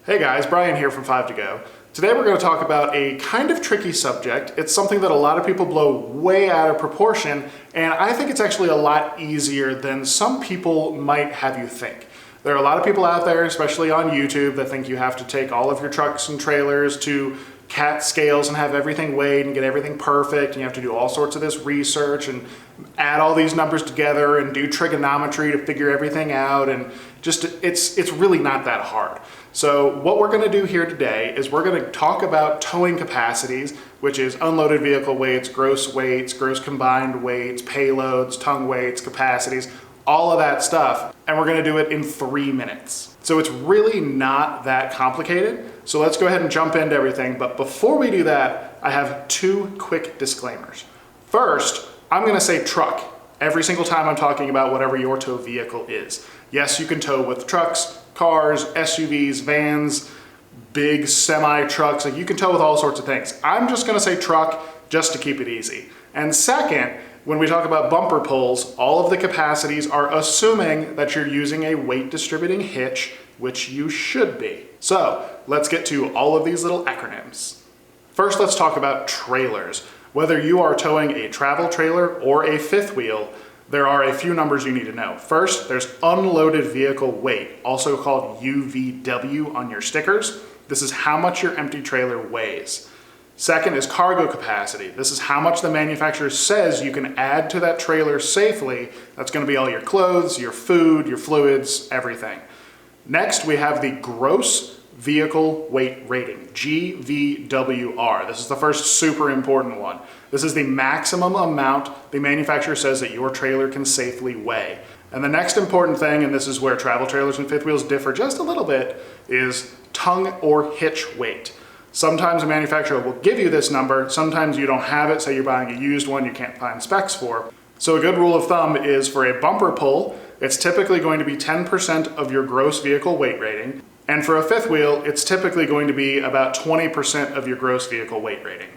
Hey guys, Brian here from 5to Go. Today we're going to talk about a kind of tricky subject. It's something that a lot of people blow way out of proportion, and I think it's actually a lot easier than some people might have you think. There are a lot of people out there, especially on YouTube, that think you have to take all of your trucks and trailers to cat scales and have everything weighed and get everything perfect, and you have to do all sorts of this research and add all these numbers together and do trigonometry to figure everything out, and just it's really not that hard. So what we're going to do here today is we're going to talk about towing capacities, which is unloaded vehicle weights, gross combined weights, payloads, tongue weights, capacities, all of that stuff, and we're going to do it in 3 minutes. So it's really not that complicated. So let's go ahead and jump into everything. But before we do that, I have 2 quick disclaimers. First, I'm going to say truck every single time I'm talking about whatever your tow vehicle is. Yes, you can tow with trucks, cars, SUVs, vans, big semi trucks. Like, you can tow with all sorts of things. I'm just going to say truck just to keep it easy. And second, when we talk about bumper pulls, all of the capacities are assuming that you're using a weight distributing hitch, which you should be. So let's get to all of these little acronyms. First, let's talk about trailers. Whether you are towing a travel trailer or a fifth wheel, there are a few numbers you need to know. First, there's unloaded vehicle weight, also called UVW on your stickers. This is how much your empty trailer weighs. Second is cargo capacity. This is how much the manufacturer says you can add to that trailer safely. That's going to be all your clothes, your food, your fluids, everything. Next, we have the gross vehicle weight rating, GVWR. This is the first super important one. This is the maximum amount the manufacturer says that your trailer can safely weigh. And the next important thing, and this is where travel trailers and fifth wheels differ just a little bit, is tongue or hitch weight. Sometimes a manufacturer will give you this number, sometimes you don't have it, say you're buying a used one you can't find specs for. So a good rule of thumb is for a bumper pull, it's typically going to be 10% of your gross vehicle weight rating, and for a fifth wheel, it's typically going to be about 20% of your gross vehicle weight rating.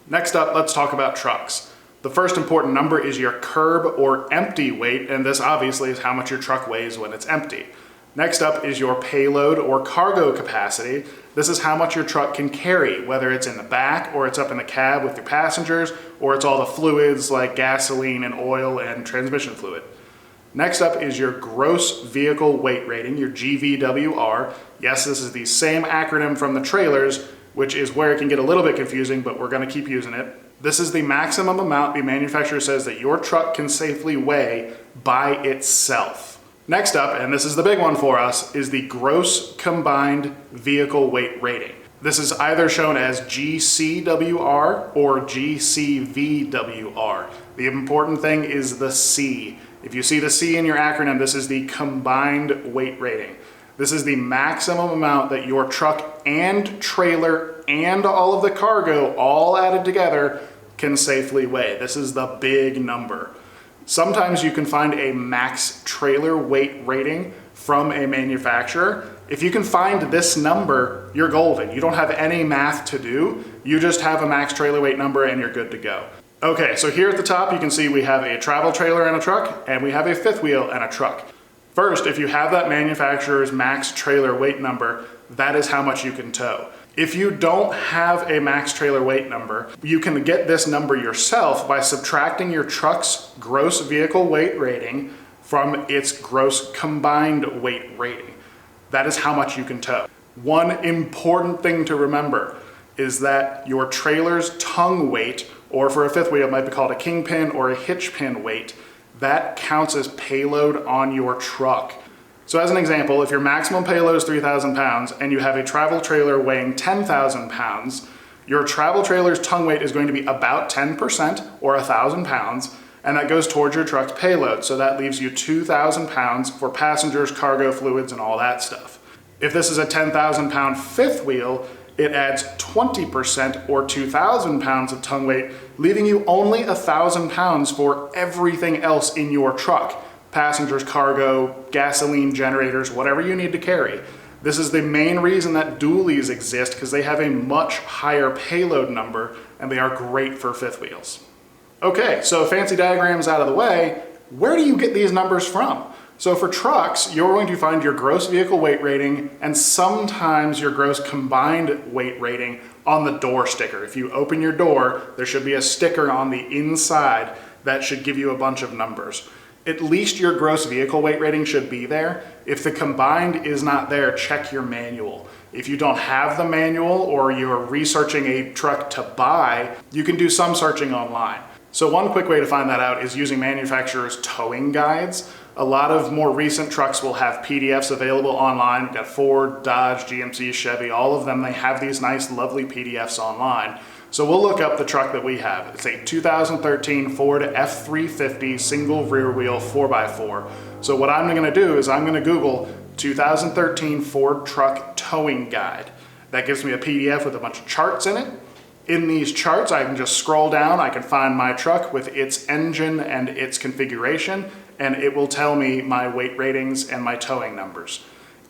Next up, let's talk about trucks. The first important number is your curb or empty weight, and this obviously is how much your truck weighs when it's empty. Next up is your payload or cargo capacity. This is how much your truck can carry, whether it's in the back or it's up in the cab with your passengers, or it's all the fluids like gasoline and oil and transmission fluid. Next up is your gross vehicle weight rating, your GVWR. Yes, this is the same acronym from the trailers, which is where it can get a little bit confusing, but we're going to keep using it. This is the maximum amount the manufacturer says that your truck can safely weigh by itself. Next up, and this is the big one for us, is the gross combined vehicle weight rating. This is either shown as GCWR or GCVWR. The important thing is the C. If you see the C in your acronym, this is the combined weight rating. This is the maximum amount that your truck and trailer and all of the cargo all added together can safely weigh. This is the big number. Sometimes you can find a max trailer weight rating from a manufacturer. If you can find this number, you're golden. You don't have any math to do. You just have a max trailer weight number and you're good to go. Okay, so here at the top you can see we have a travel trailer and a truck, and we have a fifth wheel and a truck. First, if you have that manufacturer's max trailer weight number, that is how much you can tow. If you don't have a max trailer weight number, you can get this number yourself by subtracting your truck's gross vehicle weight rating from its gross combined weight rating. That is how much you can tow. One important thing to remember is that your trailer's tongue weight, or for a fifth wheel it might be called a kingpin or a hitch pin weight, that counts as payload on your truck. So as an example, if your maximum payload is 3,000 pounds and you have a travel trailer weighing 10,000 pounds, your travel trailer's tongue weight is going to be about 10% or 1,000 pounds, and that goes towards your truck's payload. So that leaves you 2,000 pounds for passengers, cargo, fluids, and all that stuff. If this is a 10,000 pound fifth wheel, it adds 20% or 2,000 pounds of tongue weight, leaving you only 1,000 pounds for everything else in your truck. Passengers, cargo, gasoline, generators, whatever you need to carry. This is the main reason that dualies exist, because they have a much higher payload number and they are great for fifth wheels. Okay, so fancy diagrams out of the way, where do you get these numbers from? So for trucks, you're going to find your gross vehicle weight rating and sometimes your gross combined weight rating on the door sticker. If you open your door, there should be a sticker on the inside that should give you a bunch of numbers. At least your gross vehicle weight rating should be there. If the combined is not there, check your manual. If you don't have the manual or you're researching a truck to buy, you can do some searching online. So one quick way to find that out is using manufacturers' towing guides. A lot of more recent trucks will have PDFs available online. We've got Ford, Dodge, GMC, Chevy, all of them, they have these nice, lovely PDFs online. So we'll look up the truck that we have. It's a 2013 Ford F350 single rear wheel 4x4. So what I'm gonna do is I'm gonna Google 2013 Ford truck towing guide. That gives me a PDF with a bunch of charts in it. In these charts, I can just scroll down, I can find my truck with its engine and its configuration, and it will tell me my weight ratings and my towing numbers.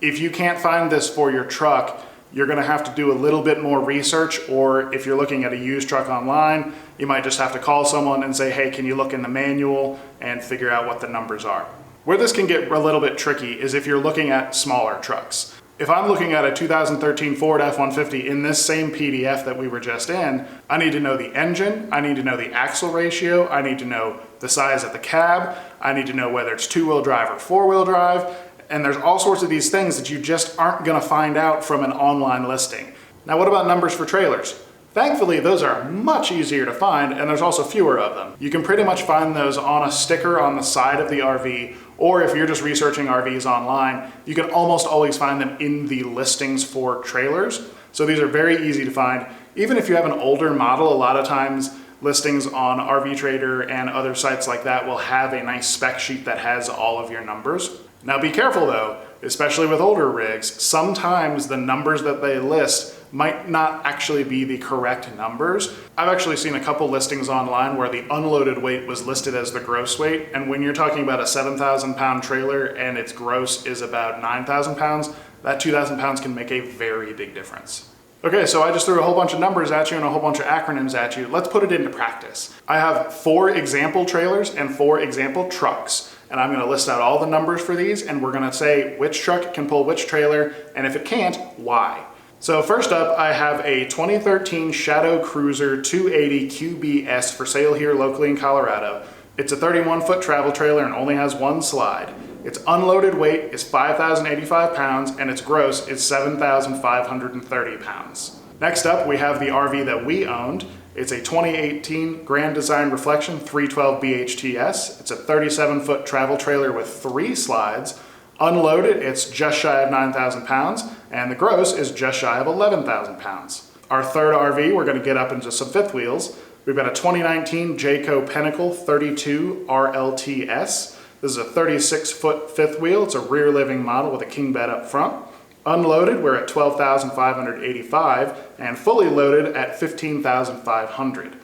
If you can't find this for your truck, you're gonna have to do a little bit more research, or if you're looking at a used truck online, you might just have to call someone and say, hey, can you look in the manual and figure out what the numbers are. Where this can get a little bit tricky is if you're looking at smaller trucks. If I'm looking at a 2013 Ford F-150 in this same PDF that we were just in, I need to know the engine, I need to know the axle ratio, I need to know the size of the cab, I need to know whether it's two-wheel drive or four-wheel drive, and there's all sorts of these things that you just aren't gonna find out from an online listing. Now what about numbers for trailers? Thankfully, those are much easier to find, and there's also fewer of them. You can pretty much find those on a sticker on the side of the RV, or if you're just researching RVs online, you can almost always find them in the listings for trailers. So these are very easy to find. Even if you have an older model, a lot of times listings on RV Trader and other sites like that will have a nice spec sheet that has all of your numbers. Now be careful though, especially with older rigs, sometimes the numbers that they list might not actually be the correct numbers. I've actually seen a couple listings online where the unloaded weight was listed as the gross weight, and when you're talking about a 7,000 pound trailer and its gross is about 9,000 pounds, that 2,000 pounds can make a very big difference. Okay, so I just threw a whole bunch of numbers at you and a whole bunch of acronyms at you. Let's put it into practice. I have 4 example trailers and 4 example trucks, and I'm gonna list out all the numbers for these, and we're gonna say which truck can pull which trailer, and if it can't, why. So first up, I have a 2013 Shadow Cruiser 280 QBS for sale here locally in Colorado. It's a 31-foot travel trailer and only has one slide. Its unloaded weight is 5,085 pounds and its gross is 7,530 pounds. Next up, we have the RV that we owned. It's a 2018 Grand Design Reflection 312 BHTS. It's a 37-foot travel trailer with 3 slides. Unloaded, it's just shy of 9,000 pounds, and the gross is just shy of 11,000 pounds. Our third RV, we're gonna get up into some fifth wheels. We've got a 2019 Jayco Pinnacle 32 RLTS. This is a 36-foot fifth wheel. It's a rear living model with a king bed up front. Unloaded, we're at 12,585, and fully loaded at 15,500.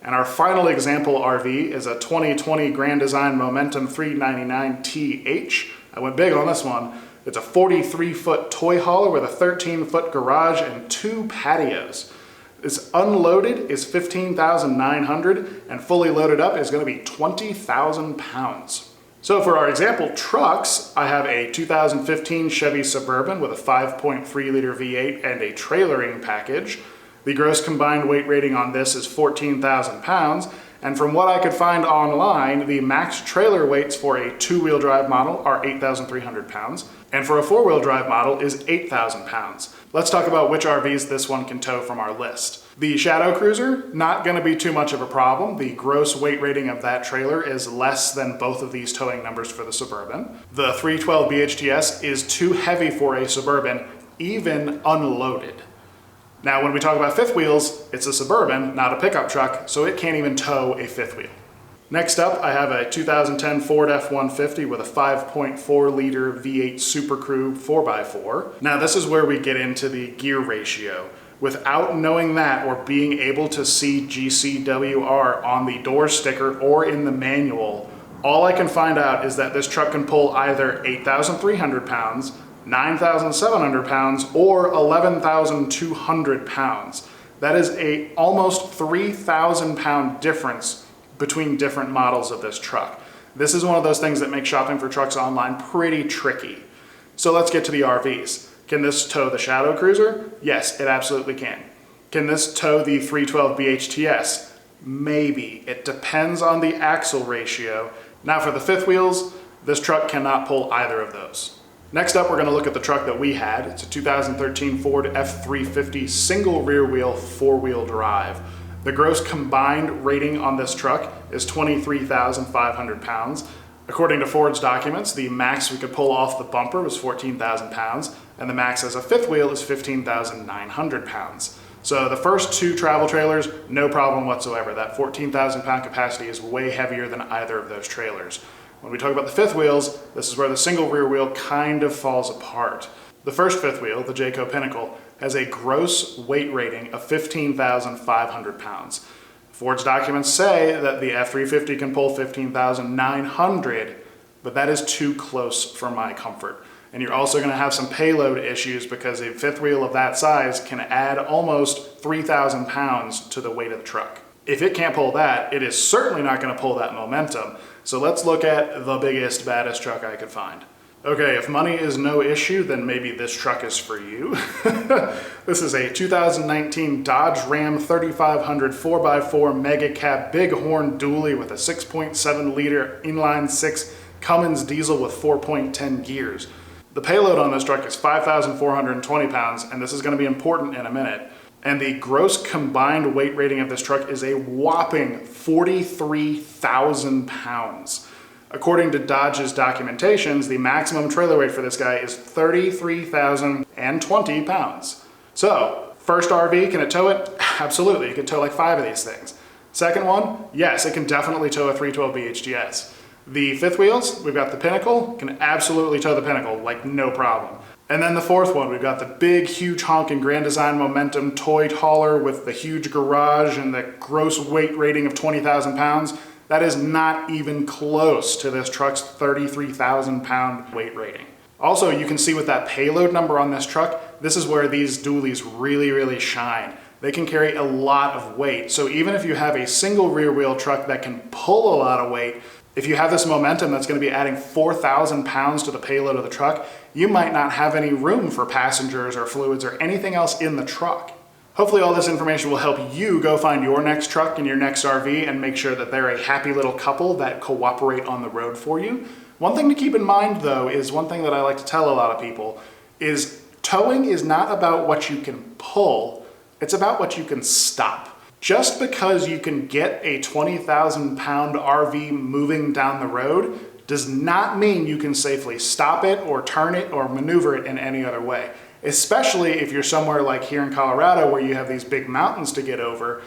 And our final example RV is a 2020 Grand Design Momentum 399TH. I went big on this one. It's a 43-foot toy hauler with a 13-foot garage and 2 patios. This unloaded is 15,900 and fully loaded up is going to be 20,000 pounds. So for our example trucks, I have a 2015 Chevy Suburban with a 5.3 liter V8 and a trailering package. The gross combined weight rating on this is 14,000 pounds. And from what I could find online, the max trailer weights for a 2-wheel drive model are 8,300 pounds, and for a 4-wheel drive model is 8,000 pounds. Let's talk about which RVs this one can tow from our list. The Shadow Cruiser, not gonna be too much of a problem. The gross weight rating of that trailer is less than both of these towing numbers for the Suburban. The 312 BHTS is too heavy for a Suburban, even unloaded. Now, when we talk about fifth wheels, it's a Suburban, not a pickup truck, so it can't even tow a fifth wheel. Next up, I have a 2010 Ford F-150 with a 5.4 liter V8 Super Crew 4x4. Now, this is where we get into the gear ratio. Without knowing that or being able to see GCWR on the door sticker or in the manual, all I can find out is that this truck can pull either 8,300 pounds, 9,700 pounds, or 11,200 pounds. That is a almost 3,000 pound difference between different models of this truck. This is one of those things that makes shopping for trucks online pretty tricky. So let's get to the RVs. Can this tow the Shadow Cruiser? Yes, it absolutely can. Can this tow the 312 BHTS? Maybe. It depends on the axle ratio. Now for the fifth wheels, this truck cannot pull either of those. Next up, we're going to look at the truck that we had. It's a 2013 Ford F350 single rear wheel, four-wheel drive. The gross combined rating on this truck is 23,500 pounds. According to Ford's documents, the max we could pull off the bumper was 14,000 pounds, and the max as a fifth wheel is 15,900 pounds. So the first two travel trailers, no problem whatsoever. That 14,000 pound capacity is way heavier than either of those trailers. When we talk about the fifth wheels, this is where the single rear wheel kind of falls apart. The first fifth wheel, the Jayco Pinnacle, has a gross weight rating of 15,500 pounds. Ford's documents say that the F350 can pull 15,900, but that is too close for my comfort. And you're also going to have some payload issues because a fifth wheel of that size can add almost 3,000 pounds to the weight of the truck. If it can't pull that, it is certainly not going to pull that momentum. So let's look at the biggest, baddest truck I could find. Okay, if money is no issue, then maybe this truck is for you. This is a 2019 Dodge Ram 3500 4x4 Mega Cab Bighorn dually with a 6.7 liter inline six Cummins diesel with 4.10 gears. The payload on this truck is 5,420 pounds, and this is going to be important in a minute. And the gross combined weight rating of this truck is a whopping 43,000 pounds. According to Dodge's documentations, the maximum trailer weight for this guy is 33,020 pounds. So, first RV, can it tow it? Absolutely, it can tow like 5 of these things. Second one, yes, it can definitely tow a 312 BHTS. The fifth wheels, we've got the Pinnacle, can absolutely tow the Pinnacle, like no problem. And then the fourth one, we've got the big, huge honking Grand Design Momentum toy hauler with the huge garage and the gross weight rating of 20,000 pounds. That is not even close to this truck's 33,000 pound weight rating. Also, you can see with that payload number on this truck, this is where these dualies really, really shine. They can carry a lot of weight. So even if you have a single rear wheel truck that can pull a lot of weight, if you have this momentum that's going to be adding 4,000 pounds to the payload of the truck, you might not have any room for passengers or fluids or anything else in the truck. Hopefully all this information will help you go find your next truck and your next RV and make sure that they're a happy little couple that cooperate on the road for you. One thing to keep in mind though is one thing that I like to tell a lot of people is towing is not about what you can pull, it's about what you can stop. Just because you can get a 20,000 pound RV moving down the road does not mean you can safely stop it or turn it or maneuver it in any other way. Especially if you're somewhere like here in Colorado where you have these big mountains to get over,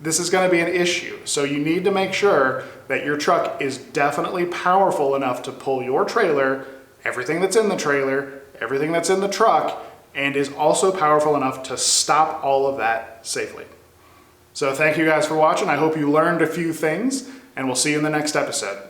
this is going to be an issue. So you need to make sure that your truck is definitely powerful enough to pull your trailer, everything that's in the trailer, everything that's in the truck, and is also powerful enough to stop all of that safely. So thank you guys for watching. I hope you learned a few things, and we'll see you in the next episode.